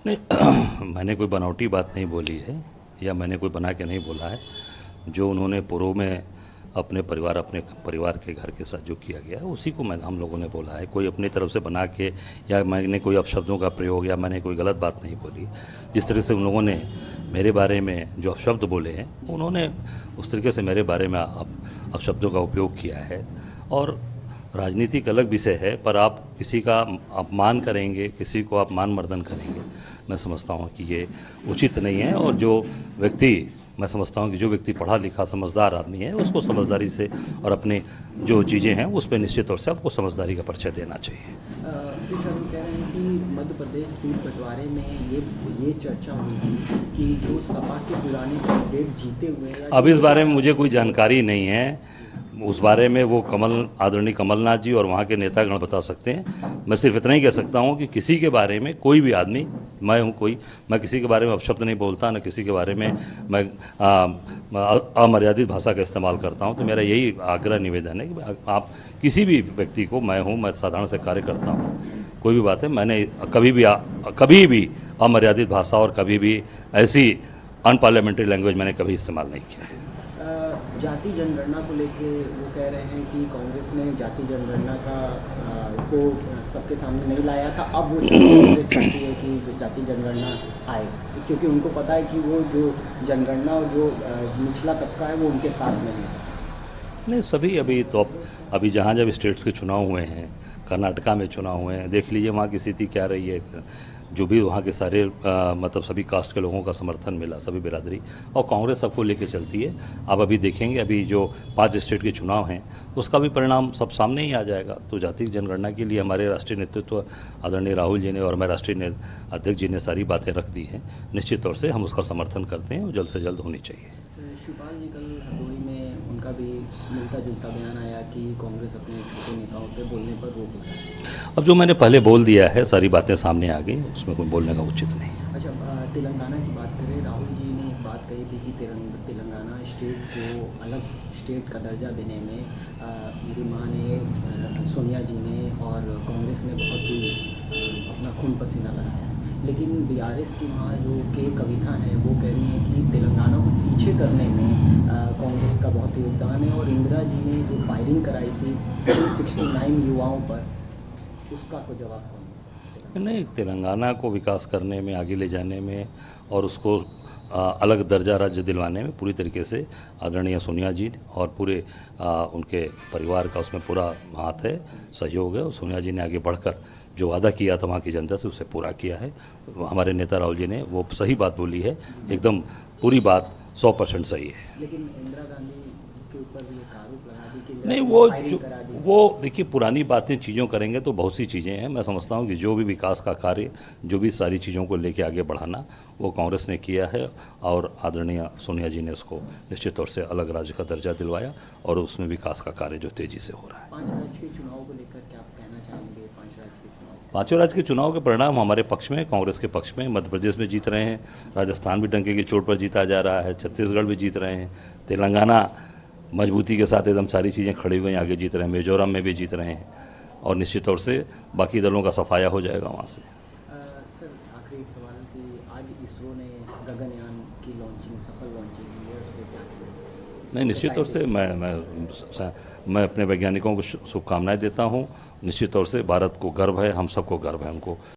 नहीं मैंने कोई बनावटी बात नहीं बोली है या मैंने कोई बना के नहीं बोला है। जो उन्होंने पूर्व में अपने परिवार के घर के साथ जो किया गया है उसी को हम लोगों ने बोला है। कोई अपनी तरफ से बना के या मैंने कोई अपशब्दों का प्रयोग या मैंने कोई गलत बात नहीं बोली। जिस तरह से उन लोगों ने मेरे बारे में जो अपशब्द बोले हैं उन्होंने उस तरीके से मेरे बारे में अपशब्दों का उपयोग किया है। और राजनीतिक अलग विषय है, पर आप किसी का अपमान करेंगे, किसी को आप मान मर्दन करेंगे, मैं समझता हूँ कि ये उचित नहीं है। और मैं समझता हूँ कि जो व्यक्ति पढ़ा लिखा समझदार आदमी है उसको समझदारी से और अपने जो चीज़ें हैं उस पर निश्चित तौर से आपको समझदारी का परिचय देना चाहिए। हम कह रहे हैं कि मध्य प्रदेश सीट बंटवारे में ये चर्चा हुई थी कि जो सपा के पुराने कैंडिडेट जीते हुए हैं। अब इस बारे में मुझे कोई जानकारी नहीं है। उस बारे में वो आदरणीय कमलनाथ जी और वहाँ के नेतागण बता सकते हैं। मैं सिर्फ इतना ही कह सकता हूँ कि किसी के बारे में कोई भी आदमी, मैं किसी के बारे में अपशब्द नहीं बोलता, न किसी के बारे में मैं अमर्यादित भाषा का इस्तेमाल करता हूँ। तो मेरा यही आग्रह निवेदन है कि आप किसी भी व्यक्ति को, मैं साधारण से कार्य करता हूँ, कोई भी बात है, मैंने कभी भी अमर्यादित भाषा और कभी भी ऐसी अनपार्लियामेंट्री लैंग्वेज मैंने कभी इस्तेमाल नहीं किया है। जाति जनगणना को लेके वो कह रहे हैं कि कांग्रेस ने जाति जनगणना को सबके सामने नहीं लाया था। अब वो चाहती है कि जाति जनगणना आए, क्योंकि उनको पता है कि वो जो जनगणना और जो निचला तबका है वो उनके साथ में है। नहीं, सभी अभी जहाँ जब स्टेट्स के चुनाव हुए हैं, कर्नाटका में चुनाव हुए हैं, देख लीजिए वहाँ की स्थिति क्या रही है। जो भी वहाँ के सारे मतलब सभी कास्ट के लोगों का समर्थन मिला, सभी बिरादरी, और कांग्रेस सबको लेके चलती है। अब अभी देखेंगे, अभी जो 5 स्टेट के चुनाव हैं उसका भी परिणाम सब सामने ही आ जाएगा। तो जाति जनगणना के लिए हमारे राष्ट्रीय नेतृत्व आदरणीय राहुल जी ने और हमारे राष्ट्रीय अध्यक्ष जी ने सारी बातें रख दी हैं। निश्चित तौर से हम उसका समर्थन करते हैं और जल्द से जल्द होनी चाहिए। शिवपाल जी, कल हरदोई में उनका भी मिलता जुलता बयान आया कि कांग्रेस अपने छोटे नेताओं पे बोलने पर रोक लगा है। अब जो मैंने पहले बोल दिया है, सारी बातें सामने आ गई, उसमें कोई बोलने का उचित नहीं है। अच्छा, तेलंगाना की बात करें, राहुल जी ने एक बात कही थी कि तेलंगाना स्टेट को अलग स्टेट का दर्जा देने में मेरी मां ने, सोनिया जी ने और कांग्रेस ने बहुत ही अपना खून पसीना लगाया। लेकिन बीआरएस की मां जो के कविता हैं वो कह रही हैं कि तेलंगाना को पीछे करने में कांग्रेस का बहुत योगदान है। और इंदिरा जी ने जो फायरिंग कराई थी 69 युवाओं पर, उसका को जवाब कौन? नहीं, तेलंगाना को विकास करने में, आगे ले जाने में और उसको अलग दर्जा राज्य दिलवाने में पूरी तरीके से आदरणीय सोनिया जी और पूरे उनके परिवार का उसमें पूरा हाथ है, सहयोग है। और सोनिया जी ने आगे बढ़कर जो वादा किया था वहाँ की जनता से, उसे पूरा किया है। हमारे नेता राहुल जी ने वो सही बात बोली है, एकदम पूरी बात 100% सही है। लेकिन इंदिरा गांधी के ऊपर भी एक आरोप लगा दी कि नहीं, वो देखिए, पुरानी बातें चीज़ों करेंगे तो बहुत सी चीज़ें हैं। मैं समझता हूँ कि जो भी विकास का कार्य, जो भी सारी चीज़ों को लेके आगे बढ़ाना, वो कांग्रेस ने किया है। और आदरणीय सोनिया जी ने उसको निश्चित तौर से अलग राज्य का दर्जा दिलवाया और उसमें विकास का कार्य जो तेज़ी से हो रहा है। 5 राज्य के चुनाव को लेकर क्या आप कहना चाहेंगे? 5 राज्य के चुनाव, पाँचों राज्य के चुनाव के परिणाम हमारे पक्ष में, कांग्रेस के पक्ष में। मध्य प्रदेश में जीत रहे हैं, राजस्थान भी डंके की चोट पर जीता जा रहा है, छत्तीसगढ़ भी जीत रहे हैं, तेलंगाना मजबूती के साथ एकदम सारी चीज़ें खड़ी हुई आगे जीत रहे हैं, मिजोरम में भी जीत रहे हैं। और निश्चित तौर से बाकी दलों का सफाया हो जाएगा वहाँ से। सर, आखिरी एक सवाल कि आज इसरो ने गगनयान की लॉन्चिंग, सफल लॉन्चिंग की है, उसको क्या कहेंगे? नहीं, निश्चित तौर से मैं अपने वैज्ञानिकों को शुभकामनाएं देता हूँ। निश्चित तौर से भारत को गर्व है, हम सबको गर्व है उनको